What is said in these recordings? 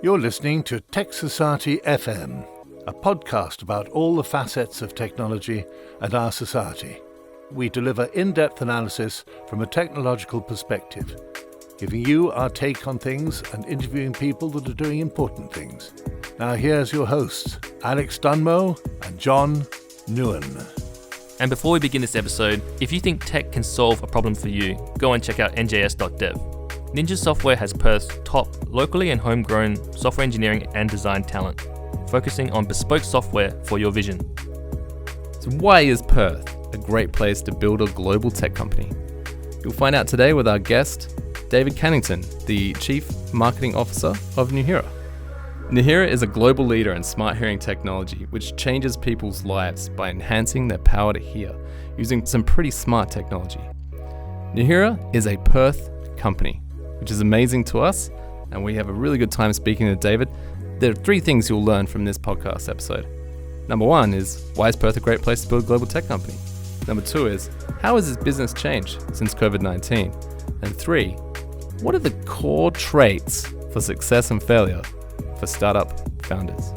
You're listening to Tech Society FM, a podcast about all the facets of technology and our society. We deliver in-depth analysis from a technological perspective, giving you our take on things and interviewing people that are doing important things. Now here's your hosts, Alex Dunmo and John Nuheara. And before we begin this episode, if you think tech can solve a problem for you, go and check out njs.dev. Ninja Software has Perth's top locally and homegrown software engineering and design talent, focusing on bespoke software for your vision. So why is Perth a great place to build a global tech company? You'll find out today with our guest, David Cannington, the Chief Marketing Officer of Nuheara. Nuheara is a global leader in smart hearing technology, which changes people's lives by enhancing their power to hear using some pretty smart technology. Nuheara is a Perth company, which is amazing to us, and we have a really good time speaking to David. There are three things you'll learn from this podcast episode. Number one is, why is Perth a great place to build a global tech company? Number two is, how has his business changed since COVID-19? And three, what are the core traits for success and failure for startup founders?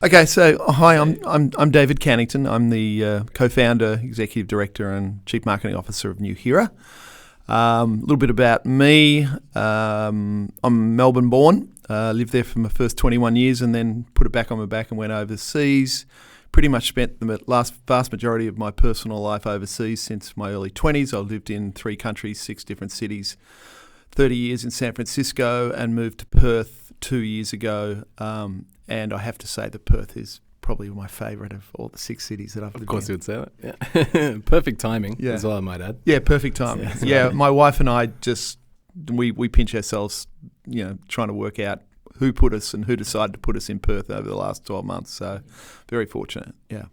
Okay, so hi, I'm David Cannington. I'm the co-founder, executive director, and chief marketing officer of Nuheara. A little bit about me. I'm Melbourne born. Lived there for my first 21 years, and then put it back on my back and went overseas. Pretty much spent the vast majority of my personal life overseas since my early 20s. I lived in 3 countries, 6 different cities. 30 years in San Francisco, and moved to Perth 2 years ago. And I have to say that Perth is probably my favourite of all the 6 cities that I've lived in. Of course you would say that, yeah. Perfect timing as well, I might add. Yeah, perfect timing. Yeah, my wife and I we pinch ourselves, trying to work out who put us and who decided to put us in Perth over the last 12 months. So very fortunate, yeah.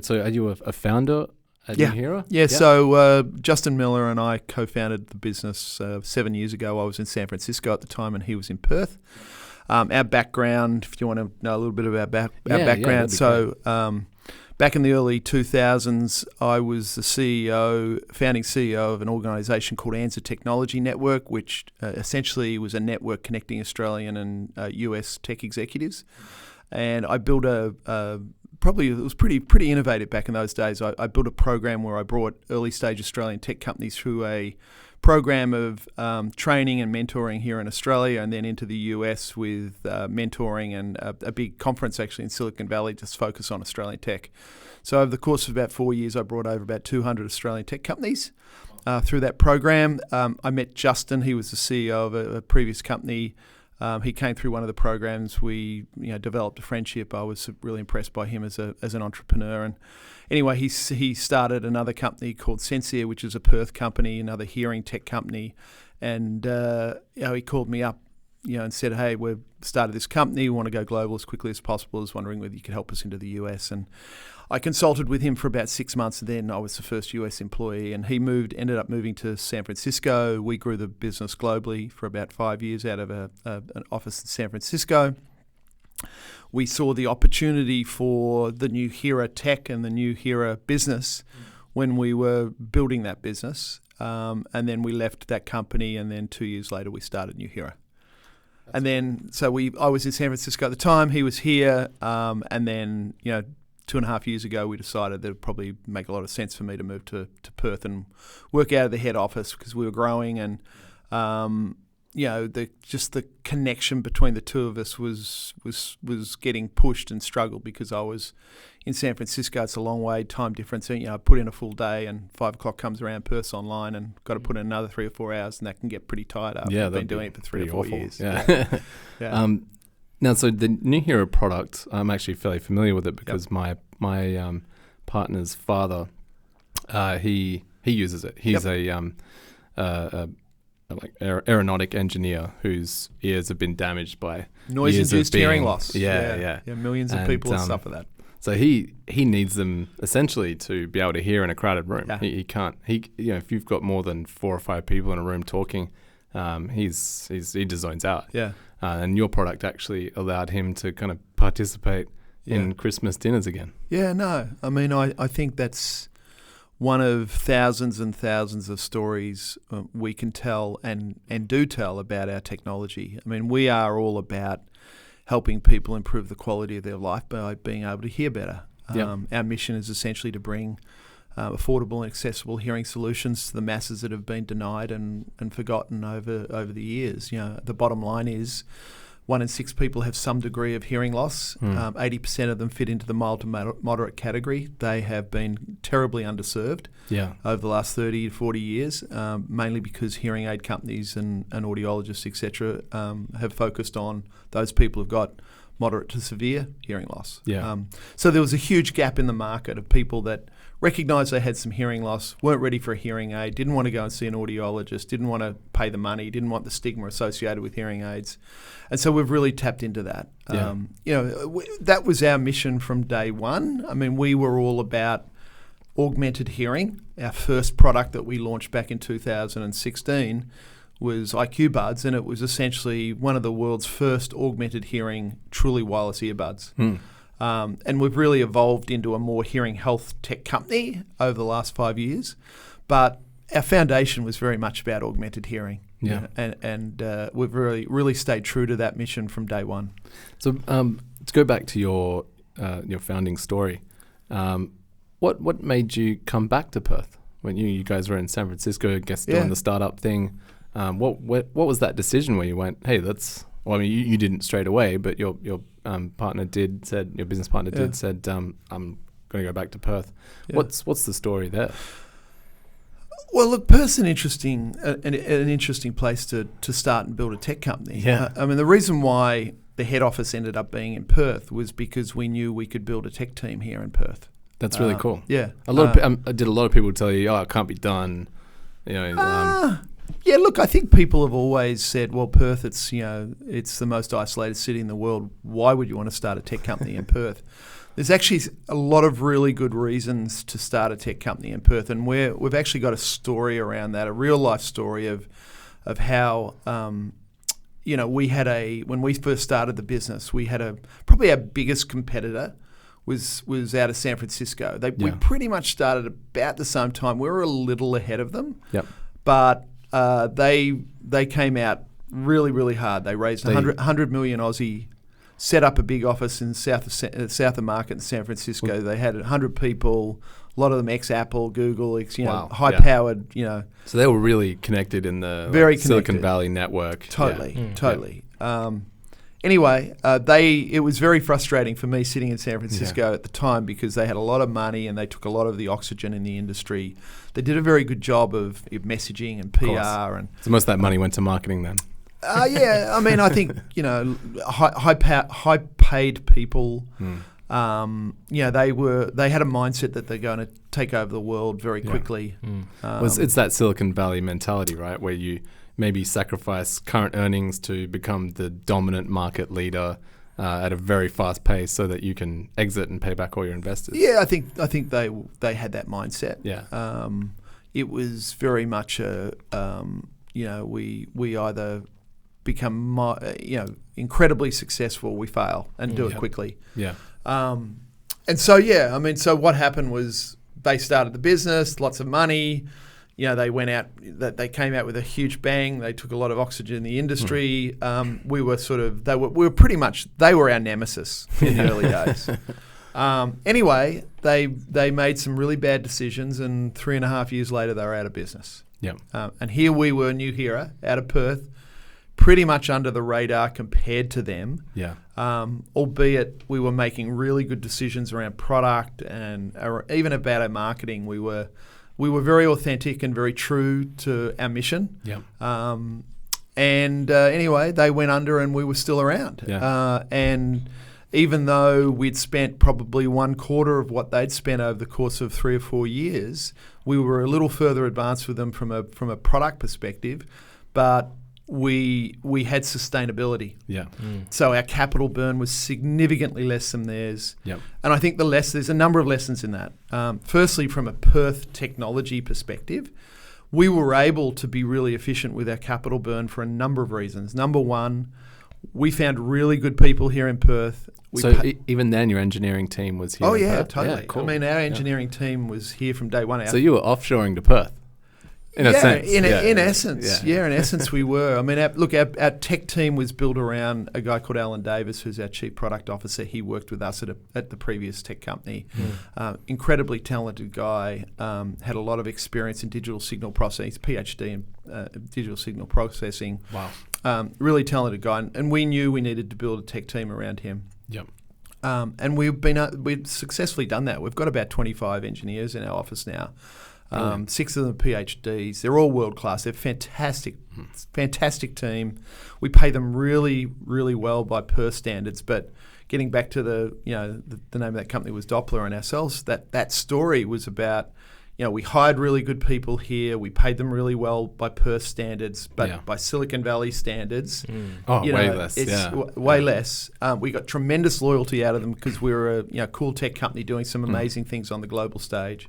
So are you a founder at Nuheara? Yeah, so Justin Miller and I co-founded the business 7 years ago. I was in San Francisco at the time and he was in Perth. Our background, if you want to know a little bit about our background. So back in the early 2000s, I was the founding CEO of an organisation called ANZA Technology Network, which essentially was a network connecting Australian and US tech executives. And I built it was pretty innovative back in those days. I built a program where I brought early stage Australian tech companies through a program of training and mentoring here in Australia, and then into the US with mentoring and a big conference actually in Silicon Valley just focused on Australian tech. So over the course of about 4 years, I brought over about 200 Australian tech companies through that program. I met Justin. He was the CEO of a previous company. He came through one of the programs. We developed a friendship. I was really impressed by him as an entrepreneur. And anyway, he started another company called Sensia, which is a Perth company, another hearing tech company. And he called me up and said, hey, we've started this company. We want to go global as quickly as possible. I was wondering whether you could help us into the US. And I consulted with him for about 6 months, and then I was the first US employee. And he ended up moving to San Francisco. We grew the business globally for about 5 years out of an office in San Francisco. We saw the opportunity for the Nuheara tech and the Nuheara business when we were building that business. And then we left that company, and then 2 years later we started Nuheara. And then, I was in San Francisco at the time, he was here, and then, 2.5 years ago, we decided that it would probably make a lot of sense for me to move to Perth and work out of the head office because we were growing, and the connection between the two of us was getting pushed and struggled because I was in San Francisco. It's a long way, time difference. I put in a full day, and 5 o'clock comes around, Perth's online, and got to put in another 3 or 4 hours, and that can get pretty tired up. Yeah, I've been doing it for 3 or 4 years. Yeah. Yeah. Now, so the Nuheara product, I'm actually fairly familiar with it because my partner's father, he uses it. He's a aeronautic engineer whose ears have been damaged by noise-induced hearing loss. Yeah. Millions of people suffer that. So he needs them essentially to be able to hear in a crowded room. Yeah. He can't. If you've got more than 4 or 5 people in a room talking, he just zones out. Yeah. and your product actually allowed him to kind of participate in Christmas dinners again. Yeah, no. I mean, I think that's one of thousands and thousands of stories we can tell and do tell about our technology. I mean, we are all about helping people improve the quality of their life by being able to hear better. Our mission is essentially to bring affordable and accessible hearing solutions to the masses that have been denied and forgotten over the years. You know, the bottom line is 1 in 6 people have some degree of hearing loss. 80% of them fit into the mild to moderate category. They have been terribly underserved over the last 30 to 40 years, mainly because hearing aid companies and audiologists, etc., have focused on those people who've got moderate to severe hearing loss. So there was a huge gap in the market of people that recognised they had some hearing loss, weren't ready for a hearing aid, didn't want to go and see an audiologist, didn't want to pay the money, didn't want the stigma associated with hearing aids. And so we've really tapped into that. That was our mission from day one. I mean, we were all about augmented hearing. Our first product that we launched back in 2016 was IQBuds, and it was essentially one of the world's first augmented hearing, truly wireless earbuds. And we've really evolved into a more hearing health tech company over the last 5 years. But our foundation was very much about augmented hearing. And we've really stayed true to that mission from day one. So to go back to your founding story, what made you come back to Perth when you guys were in San Francisco, I guess, doing the startup thing? What was that decision where you went, hey, let's... Well, I mean, you didn't straight away, but your partner said your business partner said, I'm going to go back to Perth. What's the story there? Well, look, Perth's an interesting place to start and build a tech company. I mean, the reason why the head office ended up being in Perth was because we knew we could build a tech team here in Perth. That's really cool. Yeah, a lot of people tell you, oh, it can't be done. Yeah, look, I think people have always said, well, Perth, it's the most isolated city in the world. Why would you want to start a tech company in Perth? There's actually a lot of really good reasons to start a tech company in Perth, and we've actually got a story around that, a real life story of how we had when we first started the business, we had probably our biggest competitor was out of San Francisco. We pretty much started about the same time. We were a little ahead of them, but they came out really, really hard. They raised 100 million Aussie, set up a big office in south of Market in San Francisco. They had 100 people, a lot of them ex-Apple, Google, high-powered, So they were really connected in the Silicon Valley network. Totally. Anyway, it was very frustrating for me sitting in San Francisco at the time because they had a lot of money and they took a lot of the oxygen in the industry. They did a very good job of messaging and PR. So most of that money went to marketing then? I mean, I think, high-paid people, they had a mindset that they're going to take over the world very quickly. It's that Silicon Valley mentality, right, where you maybe sacrifice current earnings to become the dominant market leader at a very fast pace so that you can exit and pay back all your investors. Yeah, I think they had that mindset. It was very much we either become incredibly successful, we fail and do it quickly. And so what happened was they started the business, lots of money. They went out. They came out with a huge bang. They took a lot of oxygen in the industry. We were they were our nemesis in the early days. Anyway, they made some really bad decisions, and 3.5 years later, they were out of business. And here we were, Nuheara, out of Perth, pretty much under the radar compared to them. Albeit we were making really good decisions around product and even about our marketing. We were very authentic and very true to our mission. Anyway, they went under and we were still around. And even though we'd spent probably 1/4 of what they'd spent over the course of 3 or 4 years, we were a little further advanced with them from a product perspective, but we had sustainability. So our capital burn was significantly less than theirs. And I think there's a number of lessons in that. Firstly, from a Perth technology perspective, we were able to be really efficient with our capital burn for a number of reasons. Number one, We found really good people here in Perth. Even then, your engineering team was here. Oh in yeah, Perth? totally. Yeah, cool. I mean, our engineering team was here from day one. So you were offshoring to Perth. In a sense. In essence, in essence we were. I mean, our tech team was built around a guy called Alan Davis, who's our Chief Product Officer. He worked with us at the previous tech company. Incredibly talented guy, had a lot of experience in digital signal processing, PhD in digital signal processing. Wow. Really talented guy. And we knew we needed to build a tech team around him. Yep. And we've successfully done that. We've got about 25 engineers in our office now. 6 of them PhDs. They're all world class. They're fantastic team. We pay them really, really well by Perth standards. But getting back to the name of that company was Doppler and ourselves. That story was about, we hired really good people here. We paid them really well by Perth standards, but by Silicon Valley standards, way less. It's way less. We got tremendous loyalty out of them because we were a cool tech company doing some amazing things on the global stage.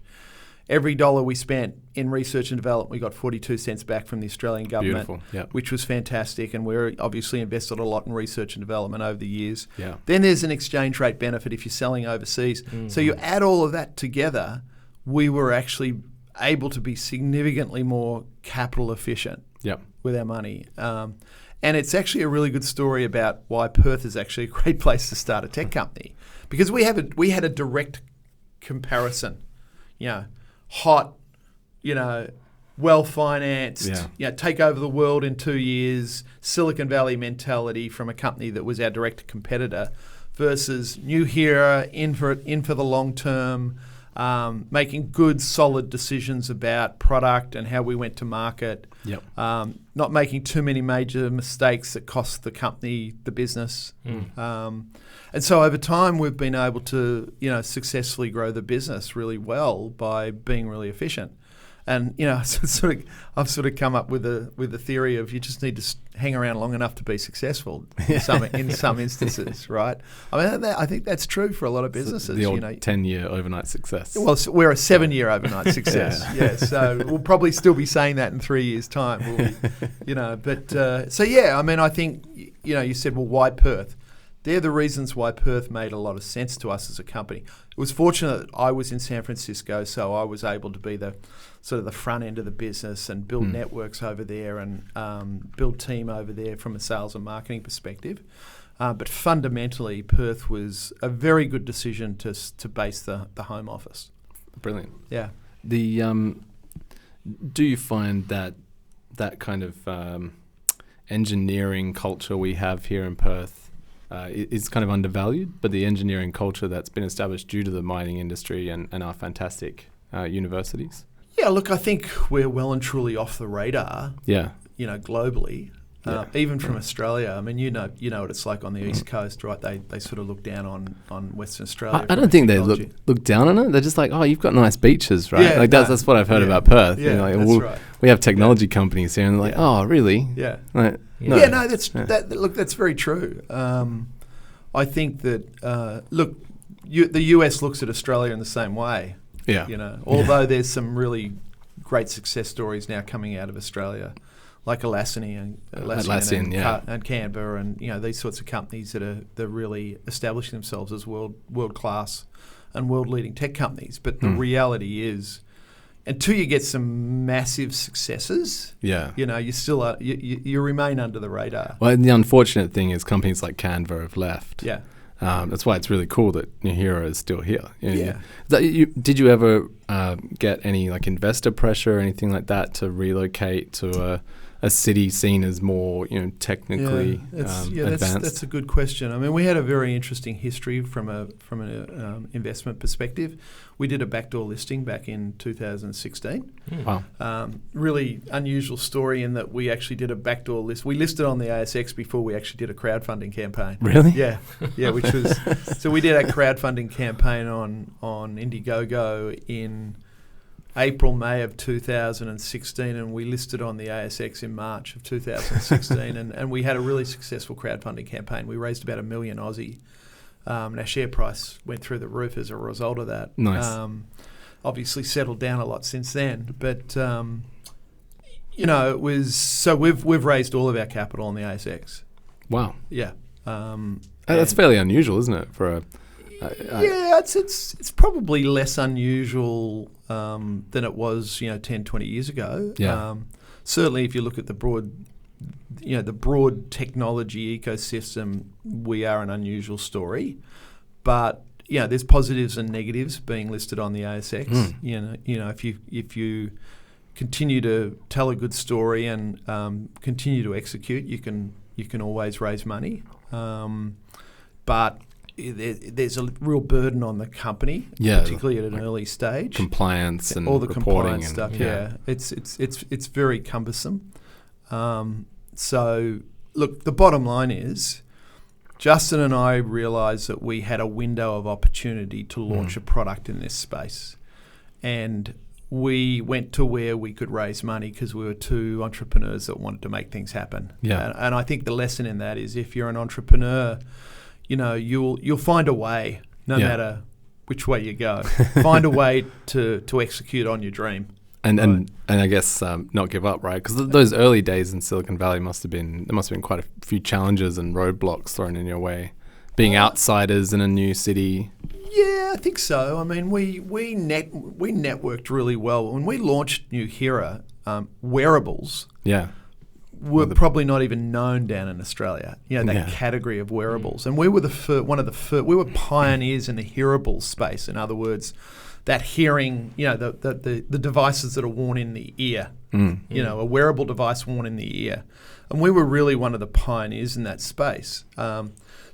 Every dollar we spent in research and development, we got 42 cents back from the Australian government, which was fantastic. And we're obviously invested a lot in research and development over the years. Yeah. Then there's an exchange rate benefit if you're selling overseas. So you add all of that together, we were actually able to be significantly more capital efficient with our money. And it's actually a really good story about why Perth is actually a great place to start a tech company. Because we had a direct comparison, hot, well-financed, take over the world in 2 years, Silicon Valley mentality from a company that was our direct competitor versus Nuheara, in for the long term, making good, solid decisions about product and how we went to market, not making too many major mistakes that cost the company, the business. And so over time, we've been able to, successfully grow the business really well by being really efficient. And I've sort of come up with a theory of you just need to hang around long enough to be successful in some instances, right? I mean, I think that's true for a lot of businesses. The old 10-year overnight success. Well, we're a 7-year overnight success. So we'll probably still be saying that in 3 years' time. I mean, I think you said, well, why Perth? They're the reasons why Perth made a lot of sense to us as a company. It was fortunate that I was in San Francisco, so I was able to be the sort of the front end of the business and build networks over there and build team over there from a sales and marketing perspective. But fundamentally, Perth was a very good decision to base the home office. Brilliant. Yeah. Do you find that kind of engineering culture we have here in Perth is kind of undervalued, but the engineering culture that's been established due to the mining industry and our fantastic universities? Yeah, look, I think we're well and truly off the radar. Yeah. Globally, even from Australia. I mean, you know what it's like on the East Coast, right? They sort of look down on Western Australia. I don't think they look down on it. They're just like, oh, you've got nice beaches, right? Yeah, that's what I've heard about Perth. Yeah, that's right. We have technology companies here, and they're like, oh, really? Yeah. Like, that's very true. I think that the US looks at Australia in the same way. Yeah. Although there's some really great success stories now coming out of Australia, like Atlassian and Canberra, and these sorts of companies that are really establishing themselves as world class and world leading tech companies. But the reality is, until you get some massive successes, you still you remain under the radar. Well, and the unfortunate thing is companies like Canva have left. Yeah. That's why it's really cool that Nuheara is still here. Did you ever get any investor pressure or anything like that to relocate to a city seen as more technically advanced? That's a good question. I mean, we had a very interesting history from an investment perspective. We did a backdoor listing back in 2016. Wow. Really unusual story in that we actually did a backdoor list. We listed on the ASX before we actually did a crowdfunding campaign. Really? Yeah, which was so we did a crowdfunding campaign on Indiegogo in May of 2016, and we listed on the ASX in March of 2016, and we had a really successful crowdfunding campaign. We raised about $1 million Aussie. And our share price went through the roof as a result of that. Nice. Obviously settled down a lot since then, but it was so we've raised all of our capital on the ASX. Wow. Yeah. That's fairly unusual, isn't it? For a yeah, it's probably less unusual than it was 10, 20 years ago. Yeah. Certainly, if you look at the broad technology ecosystem, we are an unusual story. But there's positives and negatives being listed on the ASX. If you continue to tell a good story and continue to execute, you can always raise money. But there's a real burden on the company, particularly at an early stage. Compliance and all the reporting compliance stuff. It's very cumbersome. So look, the bottom line is, Justin and I realised that we had a window of opportunity to launch a product in this space, and we went to where we could raise money because we were two entrepreneurs that wanted to make things happen. Yeah. And I think the lesson in that is, if you're an entrepreneur, you'll find a way, no matter which way you go. Find a way to execute on your dream. And I guess not give up, right? Because those early days in Silicon Valley must have been quite a few challenges and roadblocks thrown in your way. Being outsiders in a new city. Yeah, I think so. I mean, we networked really well when we launched Nuheara. Wearables. Yeah. Were probably not even known down in Australia. That category of wearables, and we were we were pioneers in the hearables space. In other words, that hearing, the devices that are worn in the ear, a wearable device worn in the ear. And we were really one of the pioneers in that space.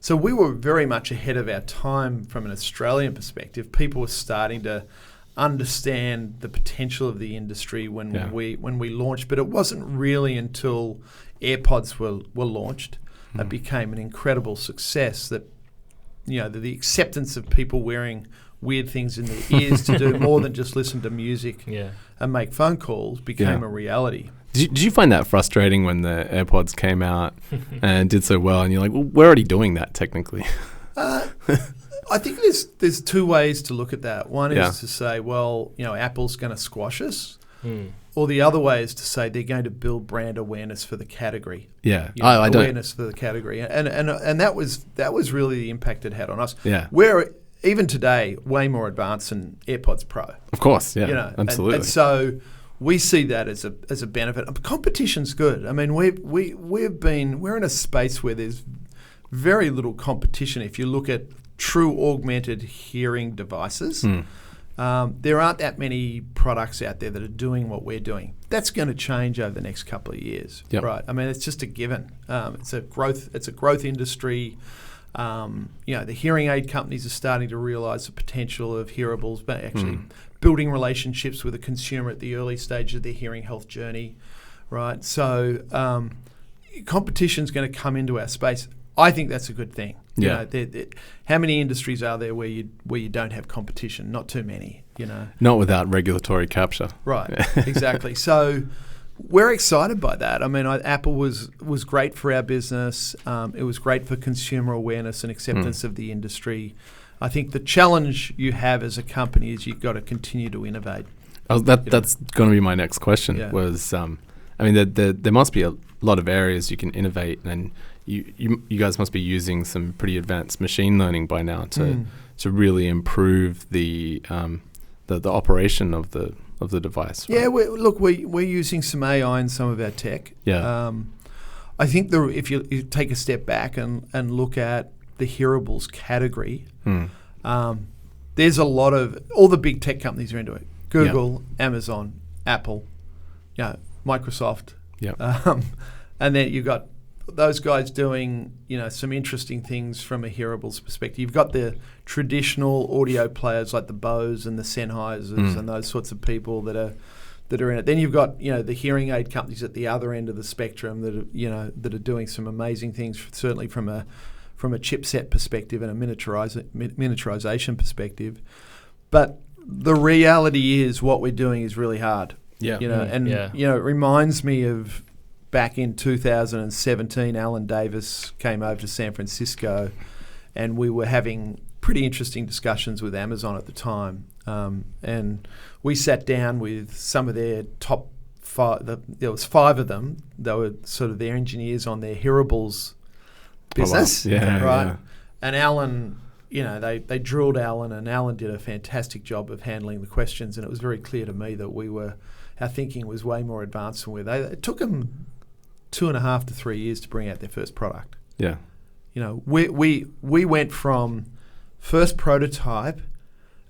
So we were very much ahead of our time from an Australian perspective. People were starting to understand the potential of the industry when we launched, but it wasn't really until AirPods were launched that became an incredible success, that the acceptance of people wearing weird things in their ears to do more than just listen to music and make phone calls became a reality. Did you find that frustrating when the AirPods came out and did so well, and you're like, well, we're already doing that technically? I think there's two ways to look at that. One is to say, well, Apple's going to squash us, or the other way is to say they're going to build brand awareness for the category. Yeah, awareness for the category, and that was really the impact it had on us. Yeah, we're even today way more advanced than AirPods Pro. Of course, yeah, absolutely. And so we see that as a benefit. Competition's good. I mean, we're in a space where there's very little competition. If you look at true augmented hearing devices, there aren't that many products out there that are doing what we're doing. That's going to change over the next couple of years, right? I mean, it's just a given. It's a growth industry. The hearing aid companies are starting to realise the potential of hearables, but actually building relationships with the consumer at the early stage of their hearing health journey, right? So competition's going to come into our space. I think that's a good thing. How many industries are there where you don't have competition? Not too many. Not without regulatory capture. Right. Exactly. So we're excited by that. I mean, Apple was great for our business. It was great for consumer awareness and acceptance of the industry. I think the challenge you have as a company is you've got to continue to innovate. That's going to be my next question. There must be a lot of areas you can innovate, and you guys must be using some pretty advanced machine learning by now to really improve the operation of the device. Right? Yeah, we're using some AI in some of our tech. Yeah. I think if you take a step back and look at the hearables category, there's a lot of all the big tech companies are into it. Google, Amazon, Apple, Microsoft. And then you've got those guys doing, some interesting things from a hearables perspective. You've got the traditional audio players like the Bose and the Sennheisers and those sorts of people that are in it. Then you've got, the hearing aid companies at the other end of the spectrum that are doing some amazing things, certainly from a chipset perspective and a miniaturization perspective. But the reality is what we're doing is really hard. It reminds me of back in 2017, Alan Davis came over to San Francisco, and we were having pretty interesting discussions with Amazon at the time. And we sat down with some of their top five. There was 5 of them. They were sort of their engineers on their hearables business, Yeah, right? yeah. And Alan, they drilled Alan, and Alan did a fantastic job of handling the questions, and it was very clear to me that our thinking was way more advanced than it took them 2.5 to 3 years to bring out their first product. Yeah. We went from first prototype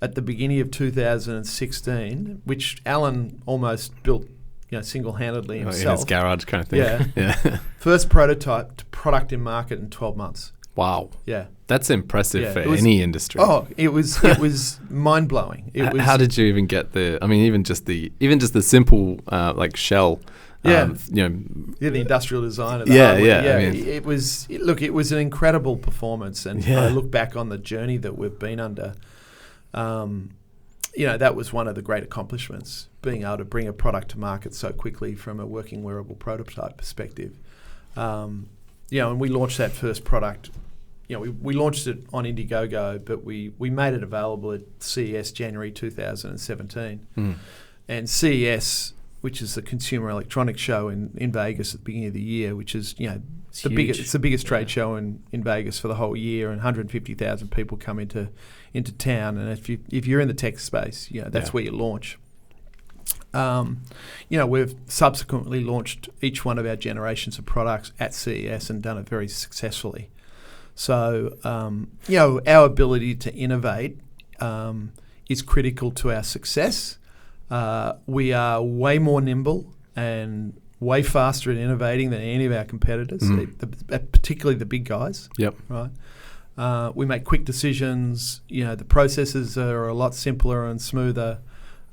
at the beginning of 2016, which Alan almost built, single-handedly himself. In his garage kind of thing. Yeah. First prototype to product in market in 12 months. Wow. Yeah. That's impressive for was, any industry. Oh, it was mind-blowing. How did you even get even just the simple shell. The industrial design of the hardware. Yeah. It was an incredible performance, and I look back on the journey that we've been under. That was one of the great accomplishments, being able to bring a product to market so quickly from a working wearable prototype perspective. And we launched that first product. We launched it on Indiegogo, but we made it available at CES January 2017. And CES, which is the Consumer Electronics Show in Vegas at the beginning of the year, which is it's the biggest trade show in Vegas for the whole year, and 150,000 people come into town. And if you're in the tech space, that's where you launch. We've subsequently launched each one of our generations of products at CES and done it very successfully. So, our ability to innovate is critical to our success. We are way more nimble and way faster at innovating than any of our competitors, particularly the big guys. Yep. Right. We make quick decisions. The processes are a lot simpler and smoother.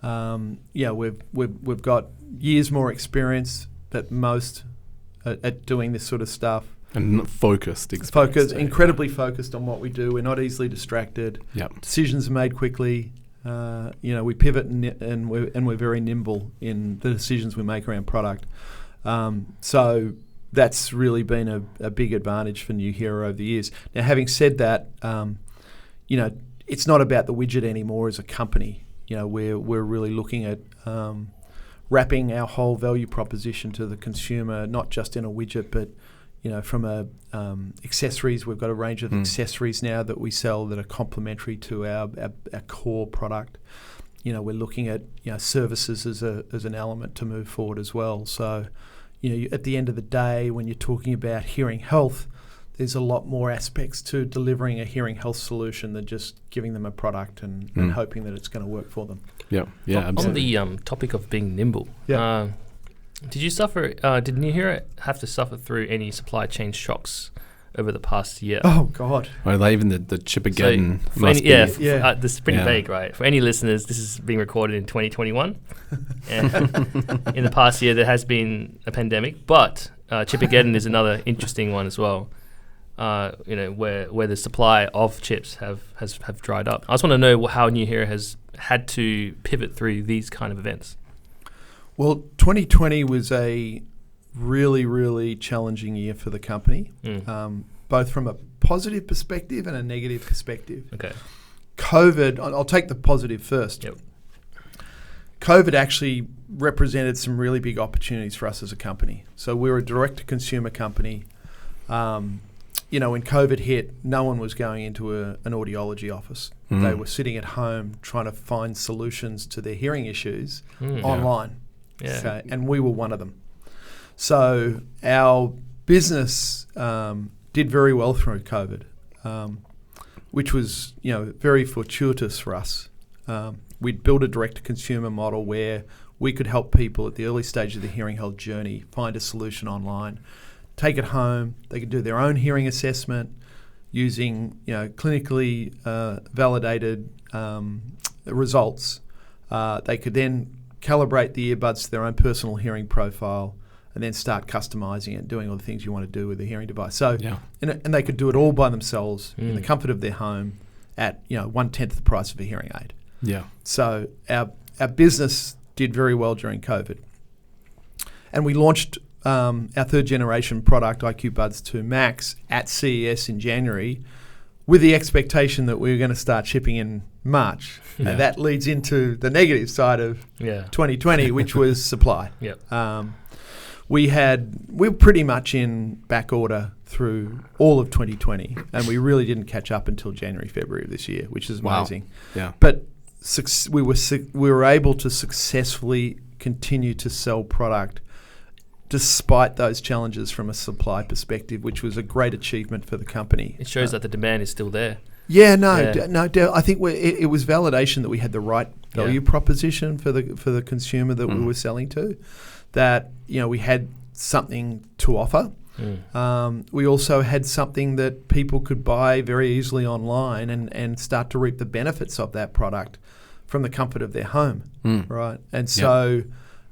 We've got years more experience than most at doing this sort of stuff. And focused. Incredibly focused on what we do. We're not easily distracted. Yep. Decisions are made quickly. We pivot and we're very nimble in the decisions we make around product. So that's really been a big advantage for Nuheara over the years. Now, having said that, it's not about the widget anymore as a company. We're really looking at wrapping our whole value proposition to the consumer, not just in a widget, but from accessories. We've got a range of accessories now that we sell that are complementary to our core product. We're looking at services as an element to move forward as well. So, at the end of the day, when you're talking about hearing health, there's a lot more aspects to delivering a hearing health solution than just giving them a product and hoping that it's going to work for them. Yeah, absolutely. On the topic of being nimble, did Nuheara have to suffer through any supply chain shocks over the past year? Oh, God. Well, even the Chipageddon this is pretty vague, right? For any listeners, this is being recorded in 2021. And in the past year, there has been a pandemic, but Chipageddon is another interesting one as well, where the supply of chips have dried up. I just want to know how Nuheara has had to pivot through these kind of events. Well, 2020 was a really, really challenging year for the company, both from a positive perspective and a negative perspective. Okay. COVID, I'll take the positive first. Yep. COVID actually represented some really big opportunities for us as a company. So we were a direct-to-consumer company. When COVID hit, no one was going into an audiology office. They were sitting at home trying to find solutions to their hearing issues online. Yeah. Okay, and we were one of them. So our business did very well through COVID, which was very fortuitous for us. We'd built a direct-to-consumer model where we could help people at the early stage of the hearing health journey find a solution online, take it home. They could do their own hearing assessment using clinically validated results. They could then calibrate the earbuds to their own personal hearing profile and then start customizing it, doing all the things you want to do with the hearing device. So, and they could do it all by themselves in the comfort of their home at 1/10 the price of a hearing aid. Yeah. So our business did very well during COVID, and we launched our third generation product, IQBuds 2 Max, at CES in January, with the expectation that we were going to start shipping in March. Yeah. And that leads into the negative side of 2020, which was supply. Yep. we were pretty much in back order through all of 2020, and we really didn't catch up until January, February of this year, which is amazing. Yeah. But we were able to successfully continue to sell product despite those challenges from a supply perspective, which was a great achievement for the company. It shows that the demand is still there. Yeah, I think it was validation that we had the right value proposition for the consumer that we were selling to, that we had something to offer. We also had something that people could buy very easily online and start to reap the benefits of that product from the comfort of their home, right? And so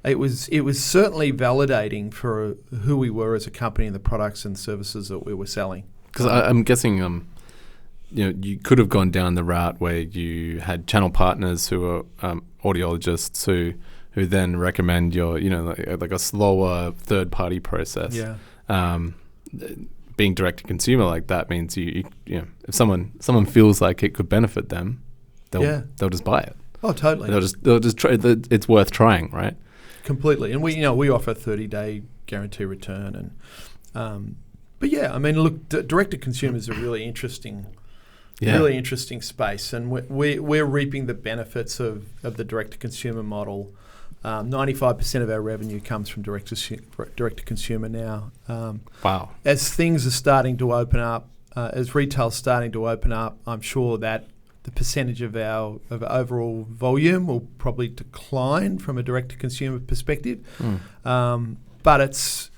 it was certainly validating for who we were as a company and the products and services that we were selling. Because I'm guessing you could have gone down the route where you had channel partners who are audiologists who then recommend your, like a slower third-party process. Yeah. Being direct to consumer like that means you if someone feels like it could benefit them, they'll just buy it. Oh, totally. They'll just try. It's worth trying, right? Completely. And we offer a 30-day guarantee return, and but yeah, I mean, look, direct to consumer is a really interesting. Really interesting space, and we're reaping the benefits of the direct-to-consumer model. 95% of our revenue comes from direct-to-consumer now. Wow! As things are starting to open up, as retail's starting to open up, I'm sure that the percentage of our overall volume will probably decline from a direct-to-consumer perspective. But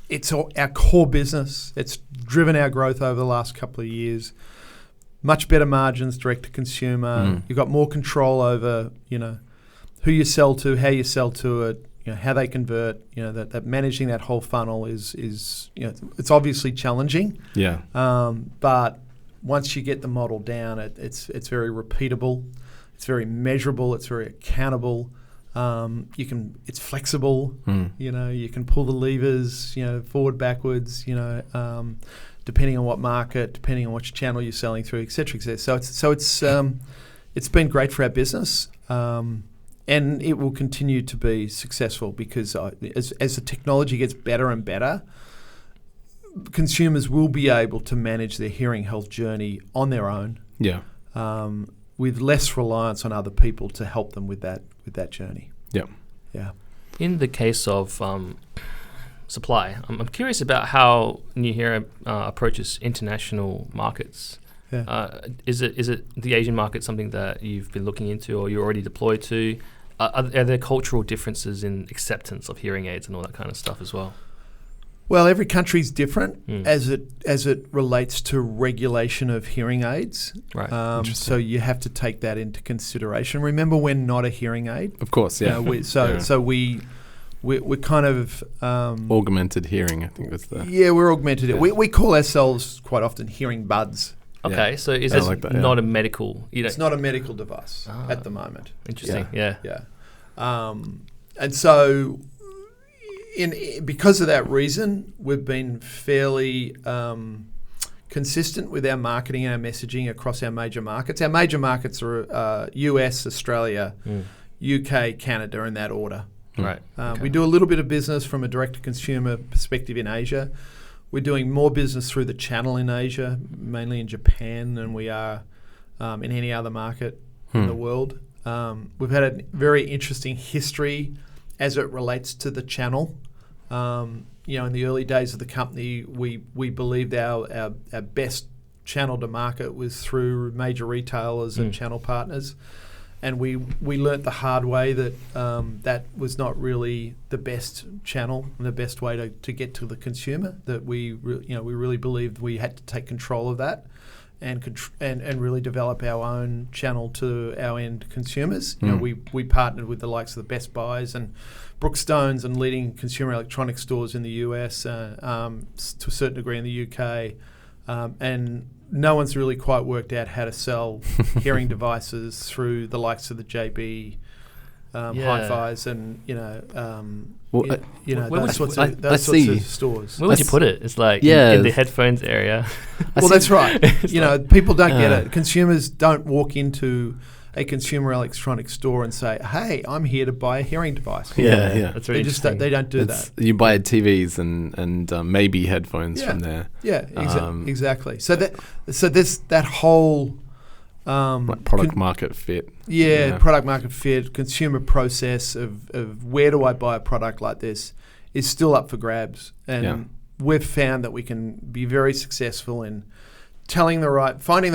it's our core business. It's driven our growth over the last couple of years. Much better margins, direct to consumer. You've got more control over, who you sell to, how you sell to it, how they convert. That managing that whole funnel is it's obviously challenging. Yeah. But once you get the model down, it's very repeatable, it's very measurable, it's very accountable. It's flexible. You can pull the levers, forward, backwards. Depending on what market, depending on which channel you're selling through, et cetera, et cetera. So it's been great for our business, and it will continue to be successful because as the technology gets better and better, consumers will be able to manage their hearing health journey on their own. Yeah. With less reliance on other people to help them with that journey. Yeah. Yeah. In the case of supply, I'm curious about how Nuheara approaches international markets. Yeah. Is it the Asian market something that you've been looking into or you're already deployed to? Are there cultural differences in acceptance of hearing aids and all that kind of stuff as well? Well, every country's different as it relates to regulation of hearing aids. Right. So you have to take that into consideration. Remember, we're not a hearing aid. Of course, yeah. We're kind of augmented hearing, I think was the... Yeah, we're augmented. Yeah. We call ourselves quite often hearing buds. Okay, so is this not a medical... It's not a medical device at the moment. Interesting, yeah. And so because of that reason, we've been fairly consistent with our marketing and our messaging across our major markets. Our major markets are US, Australia, UK, Canada, in that order. Right. We do a little bit of business from a direct-to-consumer perspective in Asia. We're doing more business through the channel in Asia, mainly in Japan, than we are in any other market in the world. We've had a very interesting history as it relates to the channel. In the early days of the company, we believed our best channel to market was through major retailers and channel partners. And we learnt the hard way that that was not really the best channel and the best way to get to the consumer. That we really believed we had to take control of that and really develop our own channel to our end consumers. We partnered with the likes of the Best Buys and Brookstones and leading consumer electronics stores in the US, to a certain degree in the UK, and no one's really quite worked out how to sell hearing devices through the likes of the JB Hi-Fis and those sorts of stores. Where would you put it? It's like in the headphones area. Well, that's right. People don't get it. Consumers don't walk into a consumer electronics store and say, "Hey, I'm here to buy a hearing device." Yeah. That's really They just interesting. they don't do that. You buy TVs and maybe headphones from there. Yeah, exactly. So there's that whole Like product market fit. product market fit, consumer process of where do I buy a product like this is still up for grabs, and we've found that we can be very successful in finding the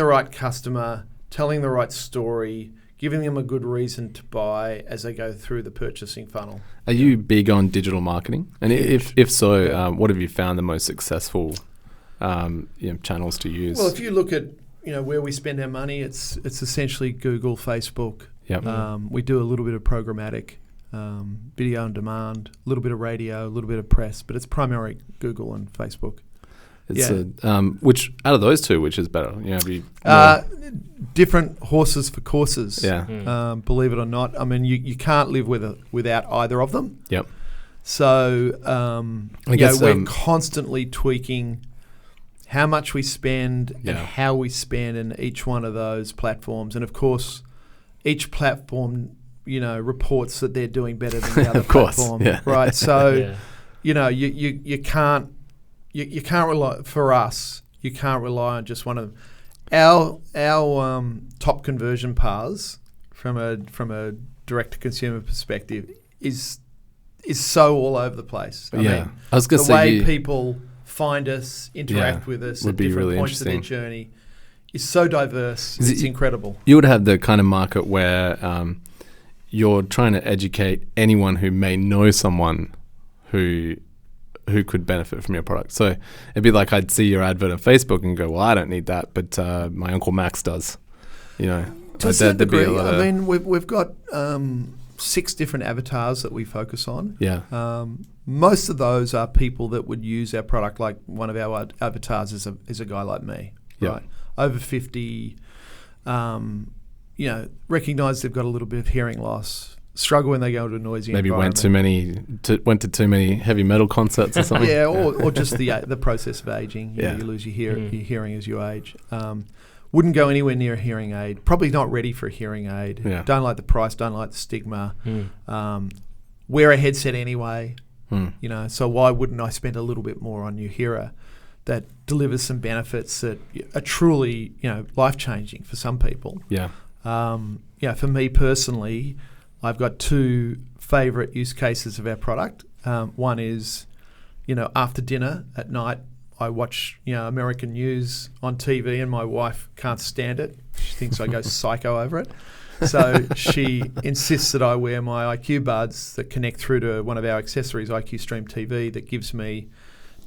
right customer, telling the right story, giving them a good reason to buy as they go through the purchasing funnel. Are you big on digital marketing? And if so, what have you found the most successful channels to use? Well, if you look at where we spend our money, it's essentially Google, Facebook. Yep. We do a little bit of programmatic, video on demand, a little bit of radio, a little bit of press, but it's primarily Google and Facebook. Which out of those two, which is better? Different horses for courses. Yeah. Believe it or not, I mean you can't live without either of them. Yep. So I guess we're constantly tweaking how much we spend and Yeah. how we spend in each one of those platforms, and of course, each platform reports that they're doing better than the other Of course, platform, yeah. right? So Yeah. you can't rely for us. You can't rely on just one of them. Our top conversion paths from a direct to consumer perspective is so all over the place. I mean, I was going to the way say people find us, interact with us would at be different really points of their interesting. journey is so diverse. It's incredible. you would have the kind of market where you're trying to educate anyone who may know someone who could benefit from your product. So it'd be like I'd see your advert on Facebook and go, well, I don't need that, but my Uncle Max does. To a certain degree, I mean, we've got 6 different avatars that we focus on. Yeah. Most of those are people that would use our product. Like one of our avatars is a guy like me, Yeah. right? Over 50, recognise they've got a little bit of hearing loss, struggle when they go to a noisy Maybe environment. went to too many heavy metal concerts or something. Yeah, or just the process of aging. You lose your hearing as you age. Wouldn't go anywhere near a hearing aid. Probably not ready for a hearing aid. Yeah. Don't like the price. Don't like the stigma. Wear a headset anyway. So why wouldn't I spend a little bit more on Nuheara that delivers some benefits that are truly life changing for some people. Yeah. For me personally, I've got 2 favourite use cases of our product. One is, after dinner at night, I watch American news on TV, and my wife can't stand it. She thinks I go psycho over it. So she insists that I wear my IQBuds that connect through to one of our accessories, IQ Stream TV, that gives me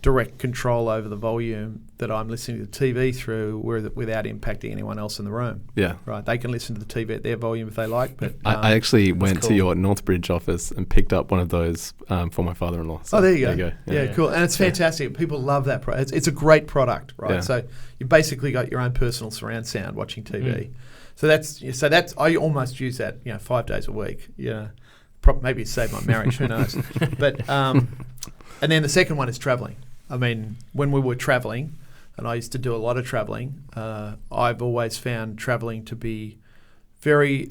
direct control over the volume that I'm listening to the TV through without impacting anyone else in the room. Yeah. Right. They can listen to the TV at their volume if they like. But I actually went cool. to your Northbridge office and picked up one of those for my father-in-law. So there you go. Yeah. Yeah, cool. And it's fantastic. People love that product. It's a great product, right? Yeah. So you basically got your own personal surround sound watching TV. So that's I almost use that 5 days a week. Yeah. Maybe it saved my marriage. Who knows? But and then the second one is traveling. I mean, when we were traveling, and I used to do a lot of traveling, I've always found traveling to be very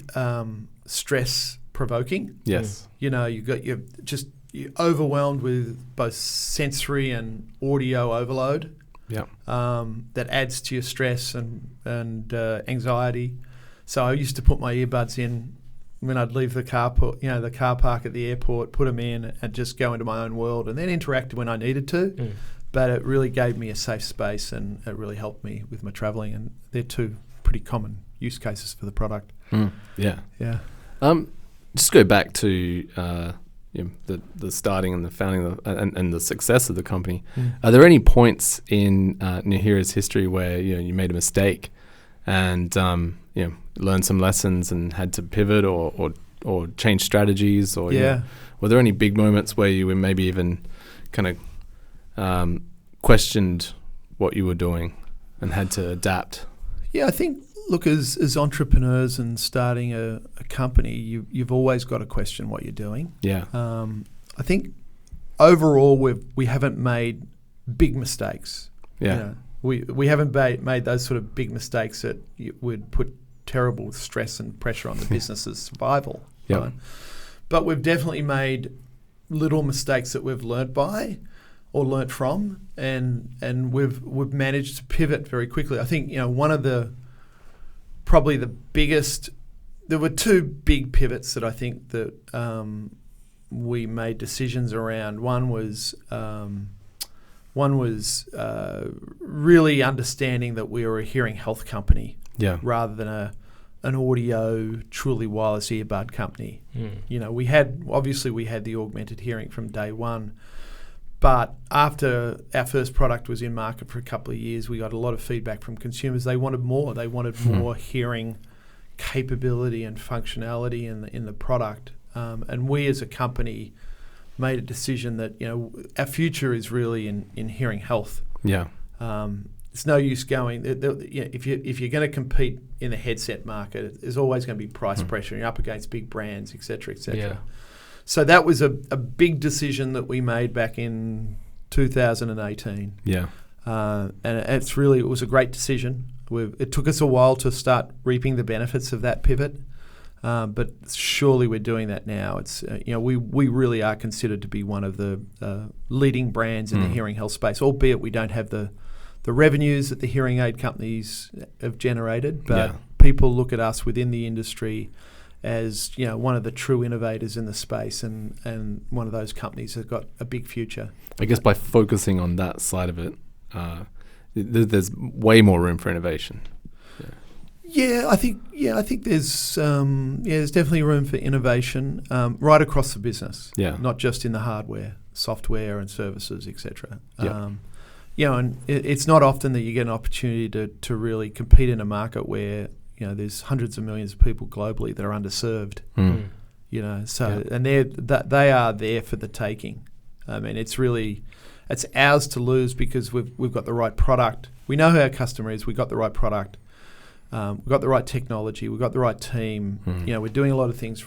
stress provoking. Yes. You're overwhelmed with both sensory and audio overload. Yeah. That adds to your stress and anxiety. So I used to put my earbuds in when I'd leave the car park at the airport, put them in, and just go into my own world, and then interact when I needed to. But it really gave me a safe space, and it really helped me with my travelling. And they're 2 pretty common use cases for the product. Yeah. Yeah. Just go back to the starting and the founding and the success of the company. Are there any points in Nuheara's history where you made a mistake and learned some lessons and had to pivot or change strategies? Or were there any big moments where you were maybe even kind of questioned what you were doing and had to adapt? Yeah, I think, look, as entrepreneurs and starting a company, you've always got to question what you're doing. Yeah. I think overall we haven't made big mistakes. Yeah. We haven't made those sort of big mistakes that would put terrible stress and pressure on the business's survival. Yep. Right? But we've definitely made little mistakes that we've learnt by or learnt from, and we've managed to pivot very quickly. I think, one of probably the biggest, there were two big pivots that I think that we made decisions around. One was really understanding that we were a hearing health company rather than an audio, truly wireless earbud company. We had the augmented hearing from day one, but after our first product was in market for a couple of years, we got a lot of feedback from consumers. They wanted more. They wanted more hearing capability and functionality in the product. And we as a company made a decision that, our future is really in hearing health. Yeah. It's no use going, if you're going to compete in the headset market, there's always going to be price pressure. You're up against big brands, et cetera, et cetera. Yeah. So that was a big decision that we made back in 2018. Yeah. And it was a great decision. It took us a while to start reaping the benefits of that pivot. But surely we're doing that now. It's we really are considered to be one of the leading brands in the hearing health space, albeit we don't have the revenues that the hearing aid companies have generated. But people look at us within the industry as one of the true innovators in the space, and one of those companies has got a big future. I guess by focusing on that side of it, there's way more room for innovation. Yeah, I think there's definitely room for innovation right across the business. Yeah, not just in the hardware, software, and services, etc. And it's not often that you get an opportunity to really compete in a market where there's hundreds of millions of people globally that are underserved. And they are there for the taking. I mean, it's ours to lose because we've got the right product. We know who our customer is. We've got the right product. We've got the right technology. We've got the right team. We're doing a lot of things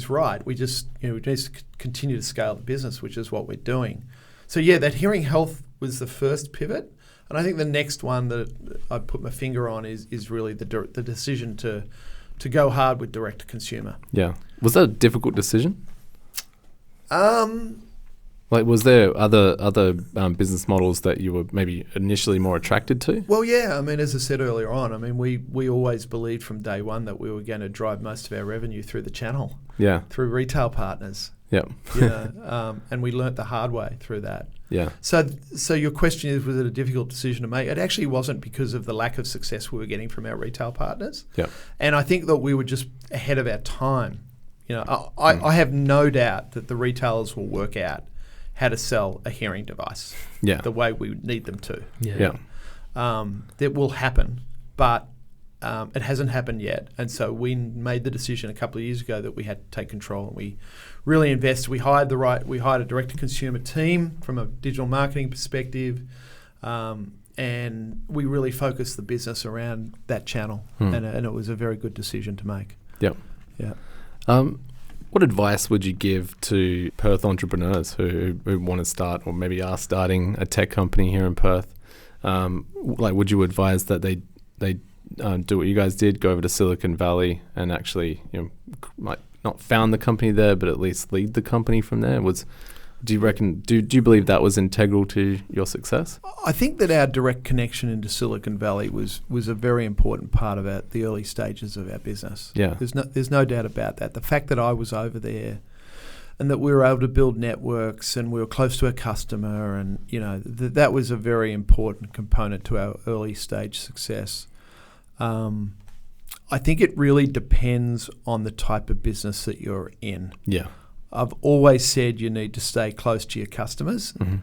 right. We just we just continue to scale the business, which is what we're doing. So that hearing health was the first pivot, and I think the next one that I put my finger on is really the decision to go hard with direct to consumer. Yeah, was that a difficult decision? Was there other business models that you were maybe initially more attracted to? Well, yeah. I mean, as I said earlier on, we always believed from day one that we were going to drive most of our revenue through the channel, through retail partners. Yeah. And we learnt the hard way through that. Yeah. So your question is, was it a difficult decision to make? It actually wasn't, because of the lack of success we were getting from our retail partners. Yeah. And I think that we were just ahead of our time. I have no doubt that the retailers will work out how to sell a hearing device the way we need them to. That will happen, but it hasn't happened yet. And so we made the decision a couple of years ago that we had to take control, and we really invested. We hired a direct-to-consumer team from a digital marketing perspective, and we really focused the business around that channel, and it was a very good decision to make. Yeah. What advice would you give to Perth entrepreneurs who want to start, or maybe are starting, a tech company here in Perth? Would you advise that they do what you guys did, go over to Silicon Valley and actually, might not found the company there, but at least lead the company from there? Do you believe that was integral to your success? I think that our direct connection into Silicon Valley was a very important part of the early stages of our business. Yeah. There's no doubt about that. The fact that I was over there and that we were able to build networks and we were close to our customer, and that was a very important component to our early stage success. I think it really depends on the type of business that you're in. Yeah. I've always said you need to stay close to your customers. Mm-hmm.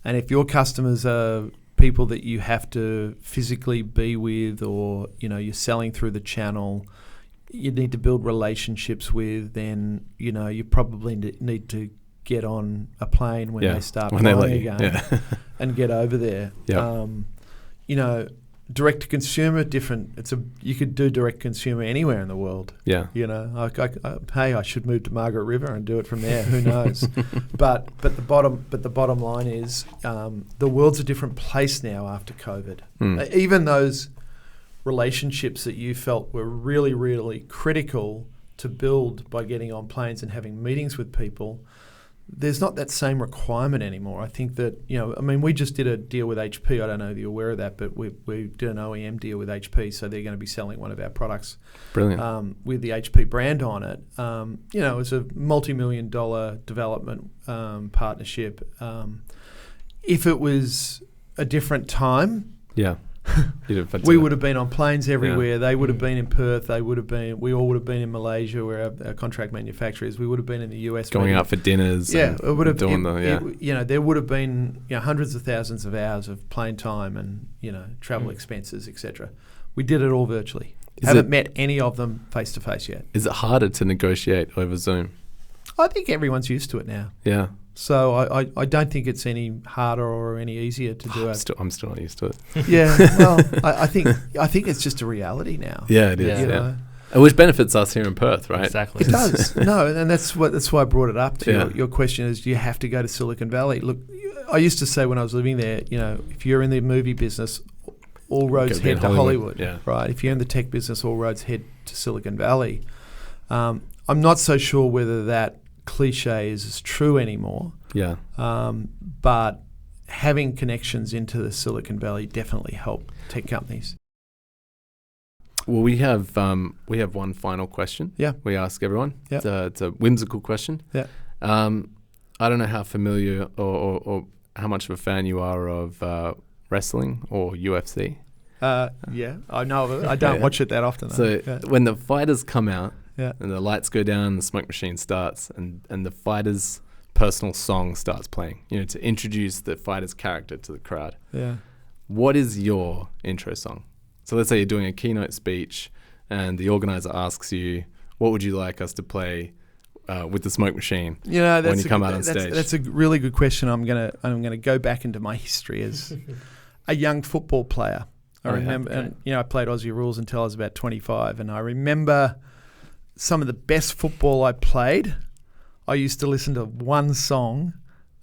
And if your customers are people that you have to physically be with, or you're selling through the channel, you need to build relationships with, then you probably need to get on a plane when they start flying again and get over there. Yeah. Direct to consumer, different. You could do direct consumer anywhere in the world. Yeah. I should move to Margaret River and do it from there. Who knows? but the bottom line is, the world's a different place now after COVID. Even those relationships that you felt were really, really critical to build by getting on planes and having meetings with people, there's not that same requirement anymore. I think that, we just did a deal with HP. I don't know if you're aware of that, but we did an OEM deal with HP, so they're going to be selling one of our products. Brilliant. With the HP brand on it. It was a multi-million-dollar development partnership. If it was a different time, we would have been on planes everywhere. Yeah. They would have been in Perth. We all would have been in Malaysia, where our contract manufacturer is. We would have been in the US, going out for dinners. Yeah, it would have. There would have been hundreds of thousands of hours of plane time and travel expenses, etc. We did it all virtually. Haven't met any of them face to face yet. Is it harder to negotiate over Zoom? I think everyone's used to it now. Yeah. So I don't think it's any harder or any easier to do it. I'm still not used to it. Yeah, well, I think it's just a reality now. Yeah, it is. Yeah. Which benefits us here in Perth, right? Exactly. It does. No, and that's why I brought it up to your question is, do you have to go to Silicon Valley? Look, I used to say when I was living there, if you're in the movie business, all roads head to Hollywood. Yeah. Right? If you're in the tech business, all roads head to Silicon Valley. I'm not so sure whether that cliche is as true anymore. Yeah. But having connections into the Silicon Valley definitely help tech companies. Well, we have one final question. Yeah. We ask everyone. Yeah. It's a whimsical question. Yeah. I don't know how familiar or how much of a fan you are of wrestling or UFC. Yeah, I know of it. I don't watch it that often, though. So when the fighters come out, yeah, and the lights go down, the smoke machine starts, and the fighter's personal song starts playing, to introduce the fighter's character to the crowd. Yeah. What is your intro song? So let's say you're doing a keynote speech and the organizer asks you, what would you like us to play with the smoke machine when you come out on stage? That's a really good question. I'm gonna go back into my history as a young football player. I remember, and I played Aussie rules until I was about 25, and I remember some of the best football I played. I used to listen to one song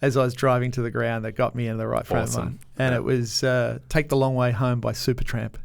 as I was driving to the ground that got me in the right frame of mind. And it was Take the Long Way Home by Supertramp.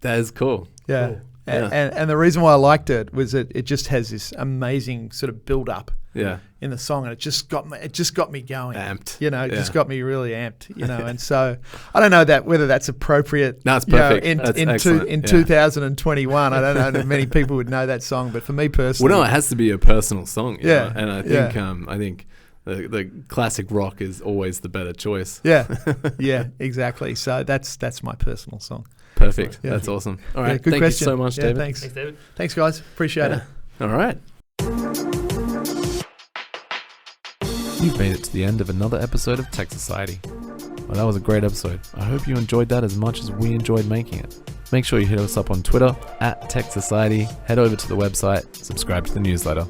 That is cool. Yeah. Cool. And the reason why I liked it was that it just has this amazing sort of build up in the song, and it just got me going. Amped. It just got me really amped, and so I don't know whether that's appropriate. No, it's perfect. In 2021, I don't know that many people would know that song, but for me personally, well, no, it has to be a personal song. Yeah. And I think the classic rock is always the better choice. Yeah, exactly. So that's my personal song. Perfect. Yeah. That's awesome. All right. Good Thank question. you so much, David. Thanks. Thanks, David. Thanks, guys. Appreciate it. All right. You've made it to the end of another episode of Tech Society. Well, that was a great episode. I hope you enjoyed that as much as we enjoyed making it. Make sure you hit us up on Twitter @Tech Society, head over to the website, subscribe to the newsletter.